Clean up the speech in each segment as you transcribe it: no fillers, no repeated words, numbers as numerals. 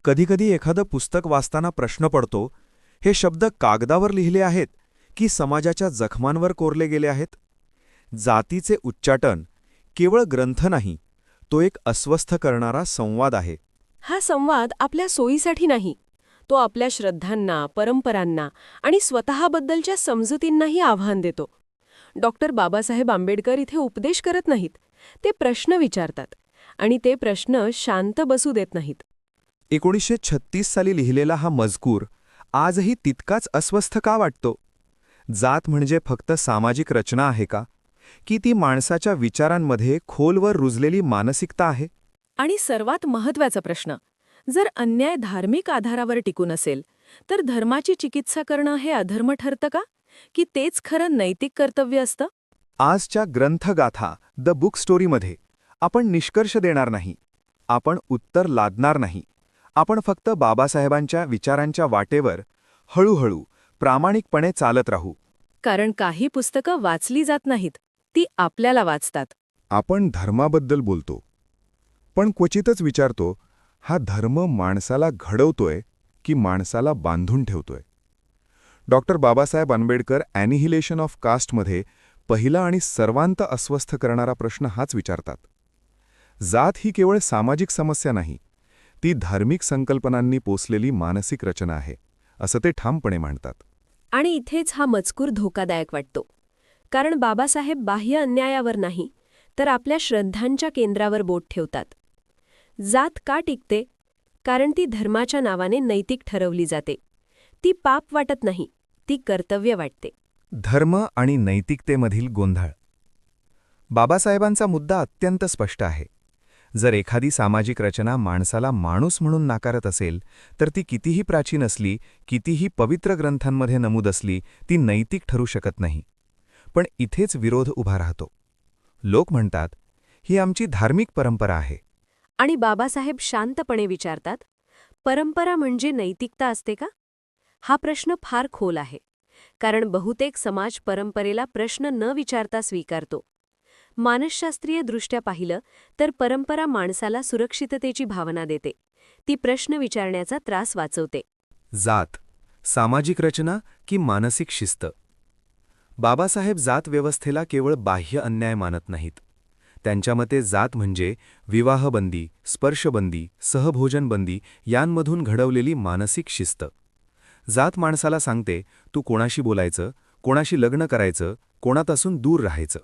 कधीकधी एखादं पुस्तक वाचताना प्रश्न पडतो, हे शब्द कागदावर लिहिले आहेत की समाजाच्या जखमांवर कोरले गेले आहेत? जातीचे उच्चाटन केवळ ग्रंथ नाही, तो एक अस्वस्थ करणारा संवाद आहे. हा संवाद आपल्या सोयीसाठी नाही, तो आपल्या श्रद्धांना, परंपरांना आणि स्वतःबद्दलच्या समजुतींनाही आव्हान देतो. डॉक्टर बाबासाहेब आंबेडकर इथे उपदेश करत नाहीत, ते प्रश्न विचारतात आणि ते प्रश्न शांत बसू देत नाहीत. 1936 साली लिहिलेला हा मजकूर आजही तितकाच अस्वस्थ का वाटतो? जात म्हणजे फक्त सामाजिक रचना आहे का, की ती माणसाच्या विचारांमध्ये खोलवर रुजलेली मानसिकता आहे? आणि सर्वात महत्त्वाचा प्रश्न, जर अन्याय धार्मिक आधारावर टिकून असेल, तर धर्माची चिकित्सा करणं हे अधर्म ठरतं का, की तेच खरं नैतिक कर्तव्य असतं? आजच्या ग्रंथगाथा द बुक स्टोरीमध्ये आपण निष्कर्ष देणार नाही, आपण उत्तर लादणार नाही. आपण फक्त बाबासाहेबांच्या विचारांच्या वाटेवर हळूहळू प्रामाणिकपणे चालत राहू. कारण काही पुस्तकं वाचली जात नाहीत, ती आपल्याला वाचतात. आपण धर्माबद्दल बोलतो, पण क्वचितच विचारतो, हा धर्म माणसाला घडवतोय की माणसाला बांधून ठेवतोय? डॉक्टर बाबासाहेब आंबेडकर ॲनिहिलेशन ऑफ कास्टमध्ये पहिला आणि सर्वांत अस्वस्थ करणारा प्रश्न हाच विचारतात. जात ही केवळ सामाजिक समस्या नाही, ती धार्मिक संकल्पनांनी पोसलेली मानसिक रचना आहे, असं ते ठामपणे मांडतात. आणि इथेच हा मजकूर धोकादायक वाटतो. कारण बाबासाहेब बाह्य अन्यायावर नाही, तर आपल्या श्रद्धांच्या केंद्रावर बोट ठेवतात. जात का टिकते? कारण ती धर्माच्या नावाने नैतिक ठरवली जाते. ती पाप वाटत नाही, ती कर्तव्य वाटते. धर्म आणि नैतिकतेमधील गोंधळ. बाबासाहेबांचा मुद्दा अत्यंत स्पष्ट आहे. जर एखादी सामाजिक रचना माणसाला माणूस म्हणून नाकारत असेल, तर ती कितीही प्राचीन असली, कितीही पवित्र ग्रंथांमध्ये नमूद असली, ती नैतिक ठरू शकत नाही. पण इथेच विरोध उभा राहतो. लोक म्हणतात, ही आमची धार्मिक परंपरा आहे. आणि बाबासाहेब शांतपणे विचारतात, परंपरा म्हणजे नैतिकता असते का? हा प्रश्न फार खोल आहे. कारण बहुतेक समाज परंपरेला प्रश्न न विचारता स्वीकारतो. मानसशास्त्रीय दृष्ट्या पाहिलं तर परंपरा माणसाला सुरक्षिततेची भावना देते. ती प्रश्न विचारण्याचा त्रास वाचवते. जात, सामाजिक रचना की मानसिक शिस्त? बाबासाहेब जात व्यवस्थेला केवळ बाह्य अन्याय मानत नाहीत. त्यांच्या मते जात म्हणजे विवाहबंदी, स्पर्शबंदी, सहभोजनबंदी यांमधून घडवलेली मानसिक शिस्त. जात माणसाला सांगते, तू कोणाशी बोलायचं, कोणाशी लग्न करायचं, कोणापासून दूर राहायचं.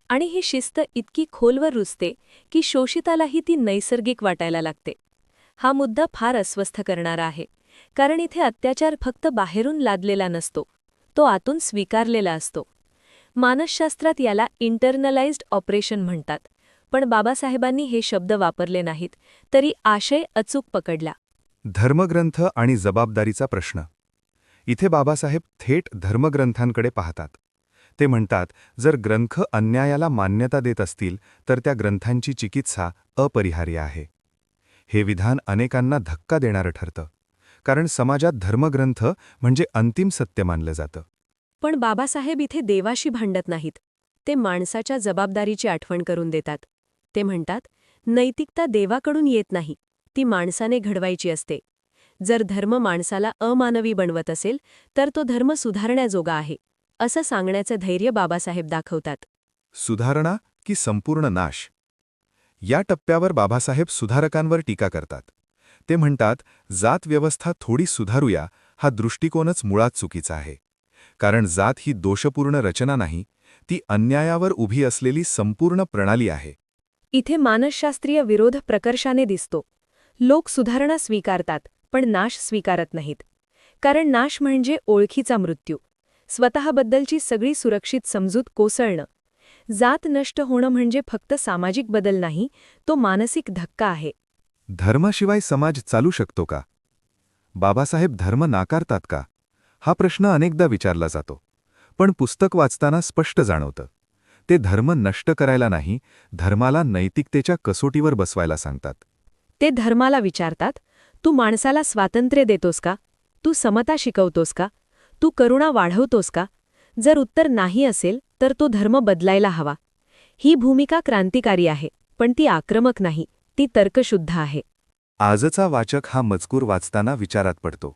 आणि ही शिस्त इतकी खोलवर रुजते की शोषितालाही ती नैसर्गिक वाटायला लागते. हा मुद्दा फार अस्वस्थ करणारा आहे. कारण इथे अत्याचार फक्त बाहेरून लादलेला नसतो, तो आतून स्वीकारलेला असतो. मानसशास्त्रात याला इंटरनलाइज्ड ऑपरेशन म्हणतात. पण बाबासाहेबांनी हे शब्द वापरले नाहीत, तरी आशय अचूक पकडला. धर्मग्रंथ आणि जबाबदारीचा प्रश्न. इथे बाबासाहेब थेट धर्मग्रंथांकडे पाहतात. ते म्हणतात, जर ग्रंथ अन्यायाला मान्यता देत असतील, तर त्या ग्रंथांची चिकित्सा अपरिहार्य आहे. हे विधान अनेकांना धक्का देणारं ठरतं, कारण समाजात धर्मग्रंथ म्हणजे अंतिम सत्य मानलं जातं. पण बाबासाहेब इथे देवाशी भांडत नाहीत. ते माणसाच्या जबाबदारीची आठवण करून देतात. ते म्हणतात, नैतिकता देवाकडून येत नाही, ती माणसाने घडवायची असते. जर धर्म माणसाला अमानवी बनवत असेल, तर तो धर्म सुधारण्याजोगा आहे, असं सांगण्याचं धैर्य बाबासाहेब दाखवतात. सुधारणा की संपूर्ण नाश? या टप्प्यावर बाबासाहेब सुधारकांवर टीका करतात. ते म्हणतात, जात व्यवस्था थोडी सुधारूया हा दृष्टिकोनच मुळात चुकीचा आहे. कारण जात ही दोषपूर्ण रचना नाही, ती अन्यायावर उभी असलेली संपूर्ण प्रणाली आहे. इथे मानसशास्त्रीय विरोध प्रकर्षाने दिसतो. लोक सुधारणा स्वीकारतात, पण नाश स्वीकारत नाहीत. कारण नाश म्हणजे ओळखीचा मृत्यू, स्वतःबद्दलची सगळी सुरक्षित समजूत कोसळणं. जात नष्ट होणं म्हणजे फक्त सामाजिक बदल नाही, तो मानसिक धक्का आहे. धर्माशिवाय समाज चालू शकतो का? बाबासाहेब धर्म नाकारतात का? हा प्रश्न अनेकदा विचारला जातो. पण पुस्तक वाचताना स्पष्ट जाणवतं, ते धर्म नष्ट करायला नाही, धर्माला नैतिकतेच्या कसोटीवर बसवायला सांगतात. ते धर्माला विचारतात, तू माणसाला स्वातंत्र्य देतोस का? तू समता शिकवतोस का? तू करुणा वाढवतोस का? जर उत्तर नाही असेल, तर तो धर्म बदलायला हवा. ही भूमिका क्रांतिकारी आहे, पण ती आक्रमक नाही, ती तर्कशुद्ध आहे. आजचा वाचक हा मजकूर वाचताना विचारात पडतो.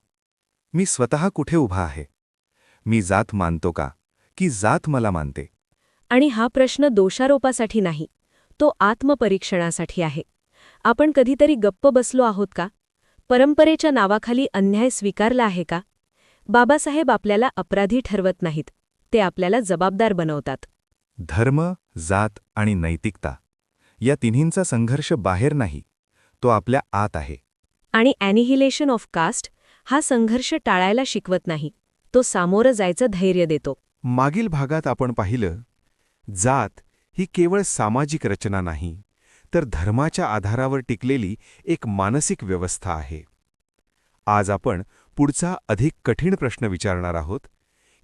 मी स्वतः कुठे उभा आहे? मी जात मानतो का, की जात मला मानते? आणि हा प्रश्न दोषारोपासाठी नाही, तो आत्मपरीक्षणासाठी आहे. आपण कधीतरी गप्प बसलो आहोत का? परंपरेच्या नावाखाली अन्याय स्वीकारला आहे का? बाबासाहेब आपल्याला अपराधी ठरवत नाहीत, ते आपल्याला जबाबदार बनवतात. धर्म, जात आणि नैतिकता या तिन्हींचा संघर्ष बाहेर नाही, तो आपल्या आत आहे. आणि ॲनिहिलेशन ऑफ कास्ट हा संघर्ष टाळायला शिकवत नाही, तो सामोरं जायचं धैर्य देतो. मागील भागात आपण पाहिलं, जात ही केवळ सामाजिक रचना नाही, तर धर्माच्या आधारावर टिकलेली एक मानसिक व्यवस्था आहे. आज आपण पुढचा अधिक कठीण प्रश्न विचारणार आहोत.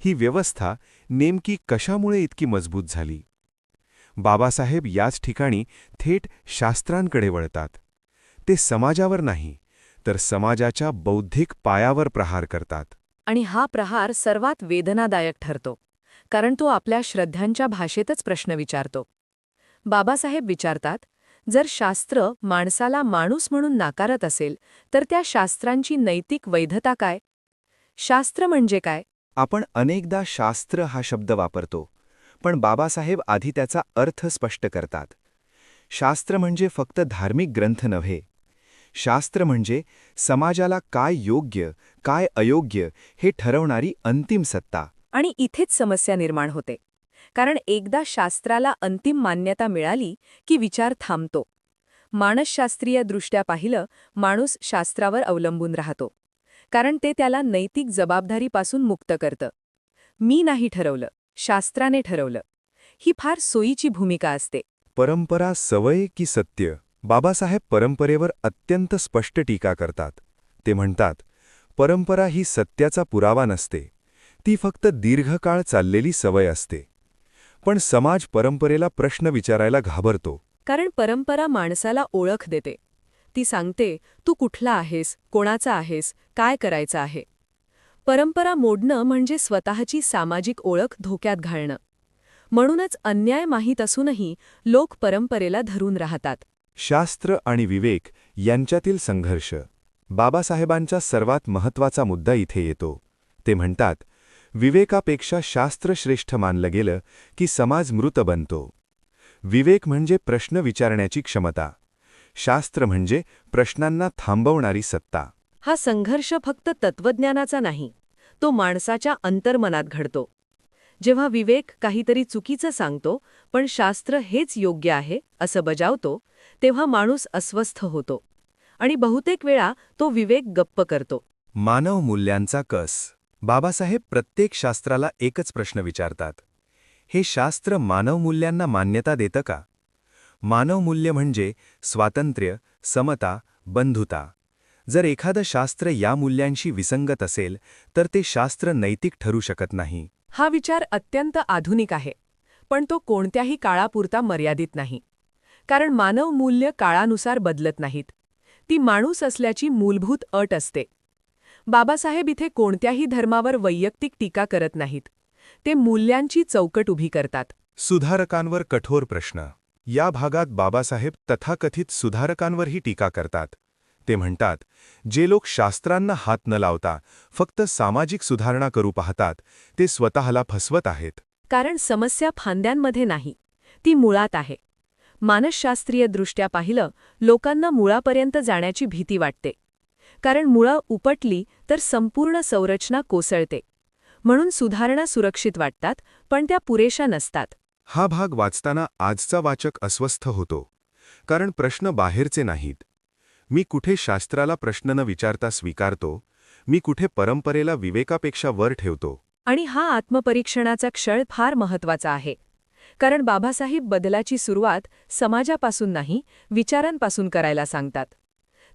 ही व्यवस्था नेमकी कशामुळे इतकी मजबूत झाली? बाबासाहेब याच ठिकाणी थेट शास्त्रांकडे वळतात. ते समाजावर नाही, तर समाजाच्या बौद्धिक पायावर प्रहार करतात. आणि हा प्रहार सर्वात वेदनादायक ठरतो, कारण तो आपल्या श्रद्धांच्या भाषेतच प्रश्न विचारतो. बाबासाहेब विचारतात, जर शास्त्र माणसाला माणूस म्हणून नाकारत असेल, तर त्या शास्त्रांची नैतिक वैधता काय? शास्त्र म्हणजे काय? आपण अनेकदा शास्त्र हा शब्द वापरतो, पण बाबासाहेब आधी त्याचा अर्थ स्पष्ट करतात. शास्त्र म्हणजे फक्त धार्मिक ग्रंथ नव्हे. शास्त्र म्हणजे समाजाला काय योग्य, काय अयोग्य हे ठरवणारी अंतिम सत्ता. आणि इथेच समस्या निर्माण होते, कारण एकदा शास्त्राला अंतिम मान्यता मिळाली की विचार थांबतो. मानसशास्त्रीय दृष्ट्या पाहिलं, माणूस शास्त्रावर अवलंबून राहतो, कारण ते त्याला नैतिक जबाबदारीपासून मुक्त करतं. मी नाही ठरवलं, शास्त्राने ठरवलं. ही फार सोयीची भूमिका असते. परंपरा सवय की सत्य? बाबासाहेब परंपरेवर अत्यंत स्पष्ट टीका करतात. ते म्हणतात, परंपरा ही सत्याचा पुरावा नसते, ती फक्त दीर्घकाळ चाललेली सवय असते. पण समाज परंपरेला प्रश्न विचारायला घाबरतो. कारण परंपरा माणसाला ओळख देते. ती सांगते, तू कुठला आहेस, कोणाचा आहेस, काय करायचं आहे. परंपरा मोडणं म्हणजे स्वतःची सामाजिक ओळख धोक्यात घालणं. म्हणूनच अन्याय माहीत असूनही लोक परंपरेला धरून राहतात. शास्त्र आणि विवेक यांच्यातील संघर्ष. बाबासाहेबांचा सर्वात महत्त्वाचा मुद्दा इथे येतो. ते म्हणतात, विवेकापेक्षा शास्त्र श्रेष्ठ मानलं गेलं की समाज मृत बनतो. विवेक म्हणजे प्रश्न विचारण्याची क्षमता. शास्त्र म्हणजे प्रश्नांना थांबवणारी सत्ता. हा संघर्ष फक्त तत्वज्ञानाचा नाही, तो माणसाच्या अंतर्मनात घडतो. जेव्हा विवेक काहीतरी चुकीचं सांगतो, पण शास्त्र हेच योग्य आहे असं बजावतो, तेव्हा माणूस अस्वस्थ होतो. आणि बहुतेक वेळा तो विवेक गप्प करतो. मानव मूल्यांचा कस. बाबासाहेब प्रत्येक शास्त्राला एकच प्रश्न विचारतात. हे शास्त्र मानवमूल्यांना मान्यता देतं का? मानवमूल्य म्हणजे स्वातंत्र्य, समता, बंधुता. जर एखादं शास्त्र या मूल्यांशी विसंगत असेल, तर ते शास्त्र नैतिक ठरू शकत नाही. हा विचार अत्यंत आधुनिक आहे, पण तो कोणत्याही काळापुरता मर्यादित नाही. कारण मानव मूल्य काळानुसार बदलत नाहीत. ती माणूस असल्याची मूलभूत अट असते. बाबासाहेब इथे कोणत्याही धर्मावर वैयक्तिक टीका करत नाहीत. ते मूल्यांची चौकट उभी करतात. सुधारकांवर कठोर प्रश्न. या भागात बाबासाहेब तथाकथित सुधारकांवरही टीका करतात. ते म्हणतात, जे लोक शास्त्रांना हात न लावता फक्त सामाजिक सुधारणा करू पाहतात, ते स्वतःला फसवत आहेत. कारण समस्या फांद्यांमध्ये नाही, ती मुळात आहे. मानसशास्त्रीय दृष्ट्या पाहिलं, लोकांना मुळापर्यंत जाण्याची भीती वाटते. कारण मुळं उपटली तर संपूर्ण संरचना कोसळते. म्हणून सुधारणा सुरक्षित वाटतात, पण त्या पुरेशा नसतात. हा भाग वाचताना आजचा वाचक अस्वस्थ होतो. कारण प्रश्न बाहेरचे नाहीत. मी कुठे शास्त्राला प्रश्न न विचारता स्वीकारतो, मी कुठे परंपरेला विवेकापेक्षा वर ठेवतो. आणि हा आत्मपरीक्षणाचा क्षण फार महत्त्वाचा आहे. कारण बाबासाहेब बदलाची सुरुवात समाजापासून नाही, विचारांपासून करायला सांगतात.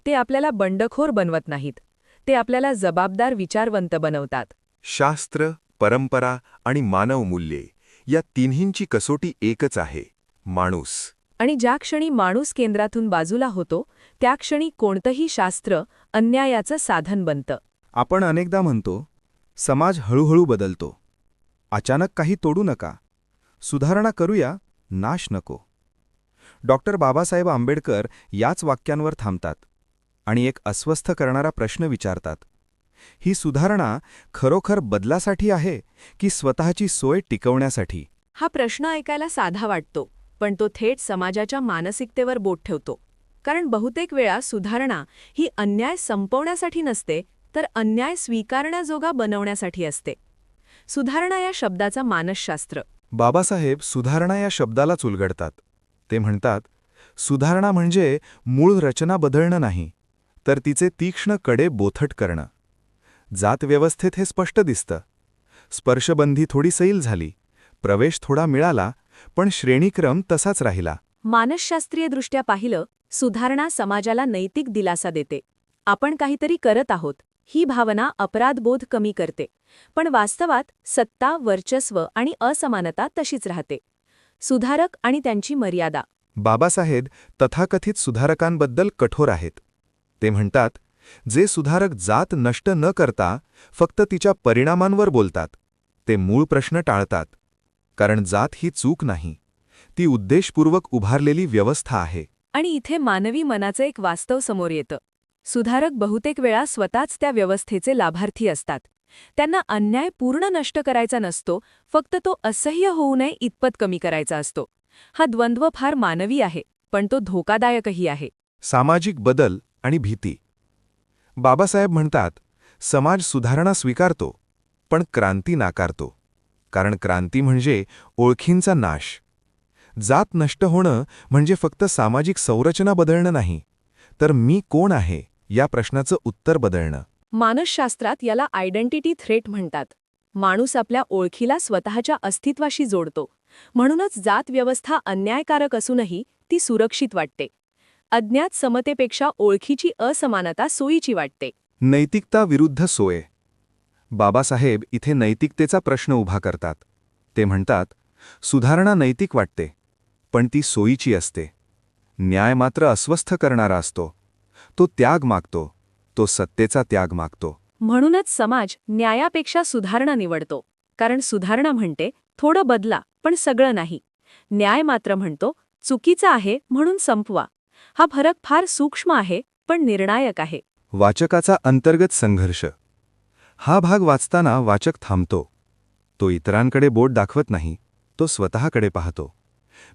ते आपल्याला बंडखोर बनवत नाहीत, ते आपल्याला जबाबदार विचारवंत बनवतात. शास्त्र, परंपरा आणि मानवमूल्ये या तिन्हींची कसोटी एकच आहे, माणूस. आणि ज्या क्षणी माणूस केंद्रातून बाजूला होतो, त्या क्षणी कोणतंही शास्त्र अन्यायाचं साधन बनतं. आपण अनेकदा म्हणतो, समाज हळूहळू बदलतो. अचानक काही तोडू नका. सुधारणा करूया, नाश नको. डॉक्टर बाबासाहेब आंबेडकर याच वाक्यांवर थांबतात. आणि एक अस्वस्थ करणारा प्रश्न विचारतात. ही सुधारणा खरोखर बदलासाठी आहे की स्वतःची सोय टिकवण्यासाठी? हा प्रश्न ऐकायला साधा वाटतो, पण तो थेट समाजाच्या मानसिकतेवर बोट ठेवतो. कारण बहुतेक वेळा सुधारणा ही अन्याय संपवण्यासाठी नसते, तर अन्याय स्वीकारण्याजोगा बनवण्यासाठी असते. सुधारणा या शब्दाचा मानसशास्त्र. बाबासाहेब सुधारणा या शब्दालाच उलगडतात. ते म्हणतात, सुधारणा म्हणजे मूळ रचना बदलणं नाही, तर तिचे तीक्ष्ण कडे बोथट करणं. जातव्यवस्थेत हे स्पष्ट दिसतं. स्पर्शबंधी थोडी सैल झाली, प्रवेश थोडा मिळाला, पण श्रेणीक्रम तसाच राहिला. मानसशास्त्रीयदृष्ट्या पाहिलं, सुधारणा समाजाला नैतिक दिलासा देते. आपण काहीतरी करत आहोत ही भावना अपराधबोध कमी करते. पण वास्तवात सत्ता, वर्चस्व आणि असमानता तशीच राहते. सुधारक आणि त्यांची मर्यादा. बाबासाहेब तथाकथित सुधारकांबद्दल कठोर आहेत. ते म्हणतात, जे सुधारक जात नष्ट न करता फक्त तिच्या परिणामांवर बोलतात, ते मूळ प्रश्न टाळतात. कारण जात ही चूक नाही, ती उद्देशपूर्वक उभारलेली व्यवस्था आहे. आणि इथे मानवी मनाचं एक वास्तव समोर येतं. सुधारक बहुतेक वेळा स्वतःच त्या व्यवस्थेचे लाभार्थी असतात. त्यांना अन्याय पूर्ण नष्ट करायचा नसतो, फक्त तो असह्य होऊ नये इतपत कमी करायचा असतो. हा द्वंद्व फार मानवी आहे, पण तो धोकादायकही आहे. सामाजिक बदल आणि भीती. बाबासाहेब म्हणतात, समाज सुधारणा स्वीकारतो, पण क्रांती नाकारतो. कारण क्रांती म्हणजे ओळखींचा नाश. जात नष्ट होणं म्हणजे फक्त सामाजिक संरचना बदलणं नाही, तर मी कोण आहे या प्रश्नाचं उत्तर बदलणं. मानसशास्त्रात याला आयडेंटिटी थ्रेट म्हणतात. माणूस आपल्या ओळखीला स्वतःच्या अस्तित्वाशी जोडतो. म्हणूनच जात व्यवस्था अन्यायकारक असूनही ती सुरक्षित वाटते. अज्ञात समतेपेक्षा ओळखीची असमानता सोयीची वाटते. नैतिकता विरुद्ध सोय. बाबासाहेब इथे नैतिकतेचा प्रश्न उभा करतात. ते म्हणतात, सुधारणा नैतिक वाटते, पण ती सोयीची असते. न्याय मात्र अस्वस्थ करणारा असतो. तो त्याग मागतो, तो सत्तेचा त्याग मागतो. म्हणूनच समाज न्यायापेक्षा सुधारणा निवडतो. कारण सुधारणा म्हणते थोडं बदला, पण सगळं नाही. न्याय मात्र म्हणतो चुकीचं आहे म्हणून संपवा. हा फरक फार सूक्ष्म आहे, पण निर्णायक आहे. वाचकाचा अंतर्गत संघर्ष. हा भाग वाचताना वाचक थांबतो. तो इतरांकडे बोट दाखवत नाही, तो स्वतःकडे पाहतो.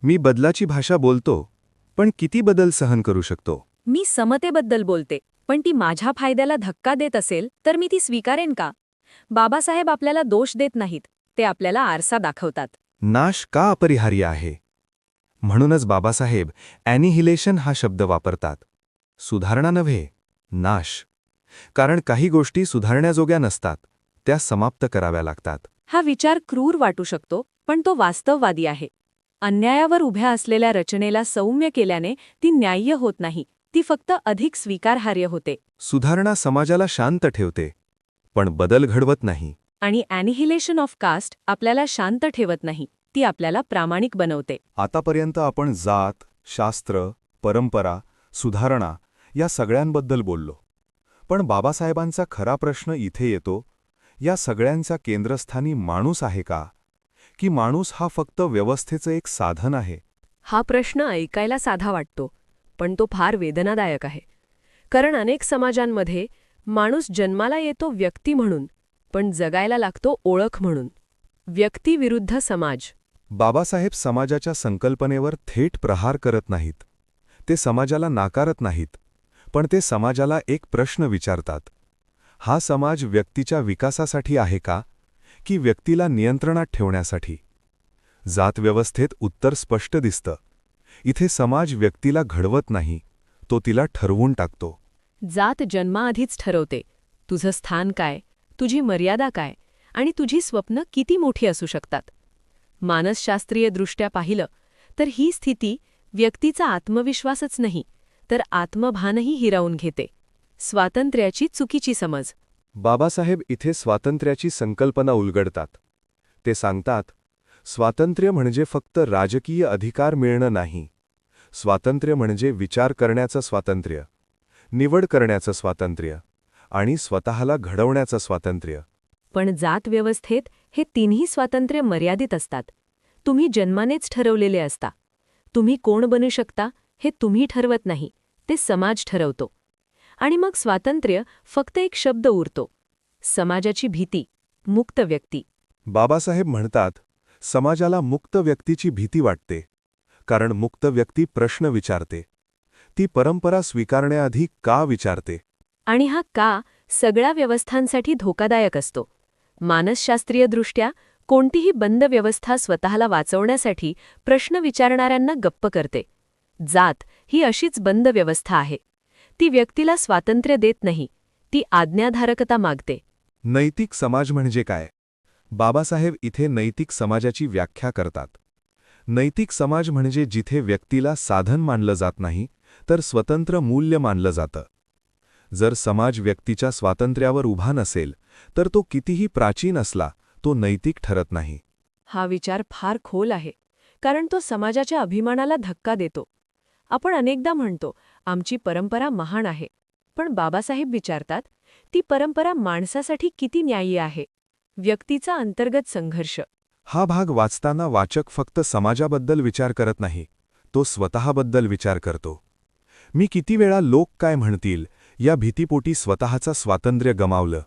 मी बदलाची भाषा बोलतो, पण किती बदल सहन करू शकतो? मी समतेबद्दल बोलते, पण ती माझ्या फायद्याला धक्का देत असेल तर मी ती स्वीकारेन का? बाबासाहेब आपल्याला दोष देत नाहीत, ते आपल्याला आरसा दाखवतात. नाश का अपरिहार्य आहे? म्हणूनच बाबासाहेब ॲनिहिलेशन हा शब्द वापरतात. सुधारणा नव्हे, नाश. कारण काही गोष्टी सुधारण्याजोग्या नसतात, त्या समाप्त कराव्या लागतात. हा विचार क्रूर वाटू शकतो, पण तो वास्तववादी आहे. अन्यायावर उभ्या असलेल्या रचनेला सौम्य केल्याने ती न्याय्य होत नाही, ती फक्त अधिक स्वीकारार्ह होते. सुधारणा समाजाला शांत ठेवते, पण बदल घडवत नाही. आणि ॲनिहिलेशन ऑफ कास्ट आपल्याला शांत ठेवत नाही, ती आपल्याला प्रामाणिक बनवते. आतापर्यंत आपण जात, शास्त्र, परंपरा, सुधारणा या सगळ्यांबद्दल बोललो. पण बाबासाहेबांचा खरा प्रश्न इथे येतो, या सगळ्यांच्या केंद्रस्थानी माणूस आहे का? की माणूस हा फक्त व्यवस्थेचं एक साधन आहे? हा प्रश्न ऐकायला साधा वाटतो, पण तो फार वेदनादायक आहे. कारण अनेक समाजांमध्ये माणूस जन्माला येतो व्यक्ती म्हणून, पण जगायला लागतो ओळख म्हणून. व्यक्ती विरुद्ध समाज. बाबासाहेब समाजाच्या संकल्पनेवर थेट प्रहार करत नाहीत. ते समाजाला नाकारत नाहीत, पण ते समाजाला एक प्रश्न विचारतात. हा समाज व्यक्तीच्या विकासासाठी आहे का, की व्यक्तीला नियंत्रणात ठेवण्यासाठी? जातव्यवस्थेत उत्तर स्पष्ट दिसतं. इथे समाज व्यक्तीला घडवत नाही, तो तिला ठरवून टाकतो. जात जन्माआधीच ठरवते तुझं स्थान काय, तुझी मर्यादा काय आणि तुझी स्वप्न किती मोठी असू शकतात. मानसशास्त्रीयदृष्ट्या पाहिलं तर ही स्थिती व्यक्तीचा आत्मविश्वासच नाही, तर आत्मभानही हिरावून घेते. स्वातंत्र्याची चुकीची समज. बाबासाहेब इथे स्वातंत्र्याची संकल्पना उलगडतात. ते सांगतात, स्वातंत्र्य म्हणजे फक्त राजकीय अधिकार मिळणं नाही. स्वातंत्र्य म्हणजे विचार करण्याचं स्वातंत्र्य, निवड करण्याचं स्वातंत्र्य आणि स्वतःला घडवण्याचं स्वातंत्र्य. पण जात व्यवस्थेत हे तिन्ही स्वातंत्र्य मर्यादित असतात. तुम्ही जन्मानेच ठरवलेले असता. तुम्ही कोण बनू शकता हे तुम्ही ठरवत नाही, ते समाज ठरवतो. आणि मग स्वातंत्र्य फक्त एक शब्द उरतो. समाजाची भीती, मुक्त व्यक्ती. बाबासाहेब म्हणतात, समाजाला मुक्त व्यक्तीची भीती वाटते, कारण मुक्त व्यक्ती प्रश्न विचारते. ती परंपरा स्वीकारण्याआधी का विचारते. आणि हा का सगळ्या व्यवस्थांसाठी धोकादायक असतो. मानसशास्त्रीयदृष्ट्या कोणतीही बंद व्यवस्था स्वतःला वाचवण्यासाठी प्रश्न विचारणाऱ्यांना गप्प करते. जात ही अशीच बंद व्यवस्था आहे. ती व्यक्तीला स्वातंत्र्य देत नाही, ती आज्ञाधारकता मागते. नैतिक समाज म्हणजे काय? बाबासाहेब इथे नैतिक समाजाची व्याख्या करतात. नैतिक समाज म्हणजे जिथे व्यक्तीला साधन मानलं जात नाही, तर स्वतंत्र मूल्य मानलं जातं. जर समाज व्यक्तीच्या स्वातंत्र्यावर उभा नसेल, तर तो कितीही प्राचीन असला, तो नैतिक ठरत नाही. हा विचार फार खोल आहे, कारण तो समाजाच्या अभिमानाला धक्का देतो. आपण अनेकदा म्हणतो, आमची परंपरा महान आहे. पण बाबासाहेब विचारतात, ती परंपरा माणसासाठी किती न्याय्य आहे? व्यक्तीचा अंतर्गत संघर्ष. हा भाग वाचताना वाचक फक्त समाजाबद्दल विचार करत नाही, तो स्वतःबद्दल विचार करतो. मी किती वेळा लोक काय म्हणतील या भीतीपोटी स्वतःचं स्वातंत्र्य गमावलं.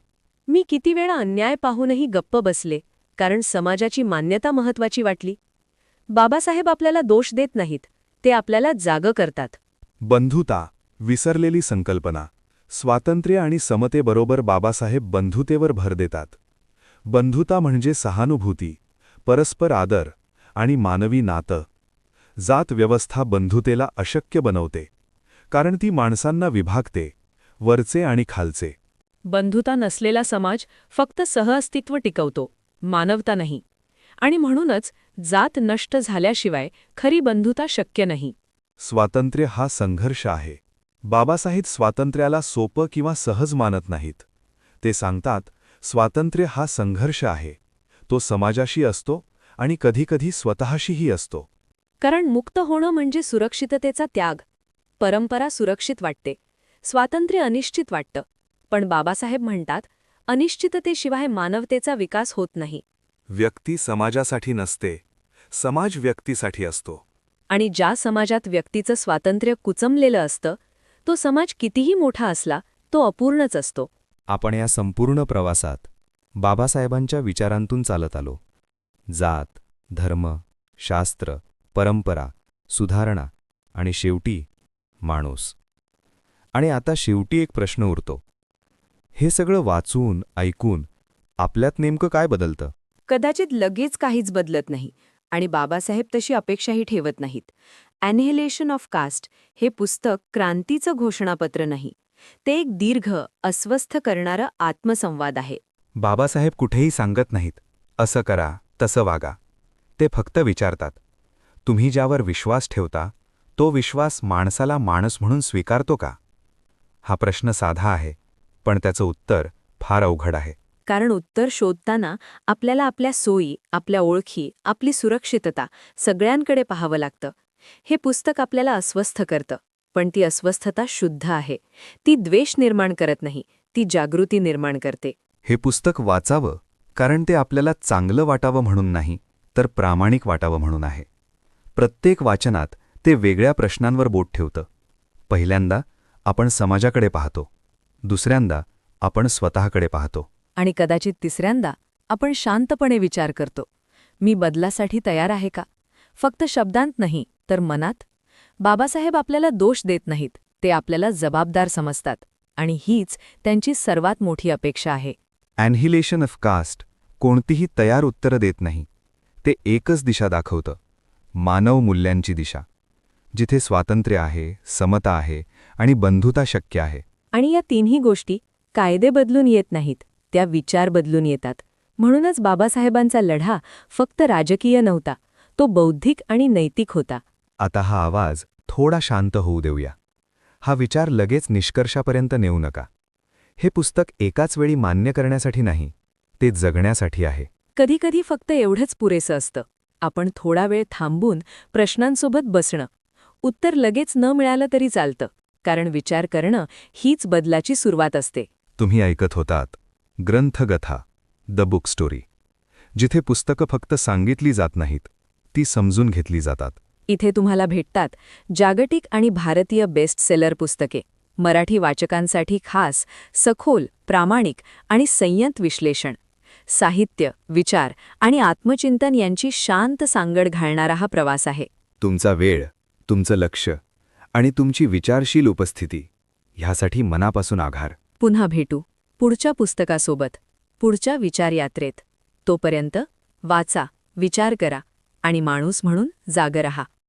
मी किती वेळा अन्याय पाहूनही गप्प बसले, कारण समाजाची मान्यता महत्वाची वाटली. बाबासाहेब आपल्याला दोष देत नाहीत, ते आपल्याला जागं करतात. बंधुता, विसरलेली संकल्पना. स्वातंत्र्य आणि समतेबरोबर बाबासाहेब बंधुतेवर भर देतात. बंधुता म्हणजे सहानुभूती, परस्पर आदर आणि मानवी नातं. जात व्यवस्था बंधुतेला अशक्य बनवते, कारण ती माणसांना विभागते, वरचे आणि खालचे. बंधुता नसलेला समाज फक्त सहअस्तित्व टिकवतो, मानवता नाही. आणि म्हणूनच जात नष्ट झाल्याशिवाय खरी बंधुता शक्य नाही. स्वातंत्र्य हा संघर्ष आहे. बाबासाहेब स्वातंत्र्याला सोपं किंवा सहज मानत नाहीत. ते सांगतात, स्वातंत्र्य हा संघर्ष आहे. तो समाजाशी असतो आणि कधीकधी स्वतःशीही असतो. कारण मुक्त होणं म्हणजे सुरक्षिततेचा त्याग. परंपरा सुरक्षित वाटते, स्वातंत्र्य अनिश्चित वाटतं. पण बाबासाहेब म्हणतात, अनिश्चिततेशिवाय मानवतेचा विकास होत नाही. व्यक्ती समाजासाठी नसते, समाज व्यक्तीसाठी असतो. आणि ज्या समाजात व्यक्तीचं स्वातंत्र्य कुचमलेलं असतं, तो समाज कितीही मोठा असला, तो अपूर्णच असतो. आपण या संपूर्ण प्रवासात बाबासाहेबांच्या विचारांतून चालत आलो. जात, धर्म, शास्त्र, परंपरा, सुधारणा आणि शेवटी माणूस. आणि आता शेवटी एक प्रश्न उरतो. हे सगळं वाचून, ऐकून आपल्यात नेमकं काय बदलतं? कदाचित लगेच काहीच बदलत नाही, आणि बाबासाहेब तशी अपेक्षाही ठेवत नाहीत. ॲनिहिलेशन ऑफ कास्ट हे पुस्तक क्रांतीचं घोषणापत्र नाही. ते एक दीर्घ, अस्वस्थ करणारं आत्मसंवाद आहे. बाबासाहेब कुठेही सांगत नाहीत, असं करा, तसं वागा. ते फक्त विचारतात, तुम्ही ज्यावर विश्वास ठेवता, तो विश्वास माणसाला माणूस म्हणून स्वीकारतो का? हा प्रश्न साधा आहे, पण त्याचं उत्तर फार अवघड आहे. कारण उत्तर शोधताना आपल्याला आपल्या सोयी, आपल्या ओळखी, आपली सुरक्षितता सगळ्यांकडे पाहावं लागतं. हे पुस्तक आपल्याला अस्वस्थ करतं, पण ती अस्वस्थता शुद्ध आहे. ती द्वेष निर्माण करत नाही, ती जागृती निर्माण करते. हे पुस्तक वाचावं, कारण ते आपल्याला चांगलं वाटावं म्हणून नाही, तर प्रामाणिक वाटावं म्हणून आहे. प्रत्येक वाचनात ते वेगळ्या प्रश्नांवर बोट ठेवतं. पहिल्यांदा आपण समाजाकडे पाहतो, दुसऱ्यांदा आपण स्वतःकडे पाहतो, आणि कदाचित तिसऱ्यांदा आपण शांतपणे विचार करतो, मी बदलासाठी तयार आहे का? फक्त शब्दांत नाही, तर मनात. बाबासाहेब आपल्याला दोष देत नाहीत, ते आपल्याला जबाबदार समजतात. आणि हीच त्यांची सर्वात मोठी अपेक्षा आहे. ॲनिहिलेशन ऑफ कास्ट कोणतीही तयार उत्तरं देत नाही. ते एकच दिशा दाखवतं, मानव मूल्यांची दिशा, जिथे स्वातंत्र्य आहे, समता आहे आणि बंधुता शक्य आहे. आणि या तिन्ही गोष्टी कायदे बदलून येत नाहीत, त्या विचार बदलून येतात. म्हणूनच बाबासाहेबांचा लढा फक्त राजकीय नव्हता, तो बौद्धिक आणि नैतिक होता. आता हा आवाज थोडा शांत होऊ देऊया. हा विचार लगेच निष्कर्षापर्यंत नेऊ नका. हे पुस्तक एकाच वेळी मान्य करण्यासाठी नाही, ते जगण्यासाठी आहे. कधीकधी फक्त एवढंच पुरेसं असतं, आपण थोडा वेळ थांबून प्रश्नांसोबत बसणं. उत्तर लगेच न मिळालं तरी चालतं, कारण विचार करणं हीच बदलाची सुरुवात असते. तुम्ही ऐकत होतात ग्रंथगथा, द बुक स्टोरी, जिथे पुस्तकं फक्त सांगितली जात नाहीत, ती समजून घेतली जातात. इथे तुम्हाला भेटतात जागतिक आणि भारतीय बेस्ट सेलर पुस्तके, मराठी वाचकांसाठी खास, सखोल, प्रामाणिक आणि संयत विश्लेषण. साहित्य, विचार आणि आत्मचिंतन यांची शांत सांगड घालणारा हा प्रवास आहे. तुमचा वेळ, तुमचं लक्ष आणि तुमची विचारशील उपस्थिती ह्यासाठी मनापासून आभार. पुन्हा भेटू पुढच्या पुस्तकासोबत, पुढच्या विचारयात्रेत. तोपर्यंत वाचा, विचार करा आणि माणूस म्हणून जागं रहा.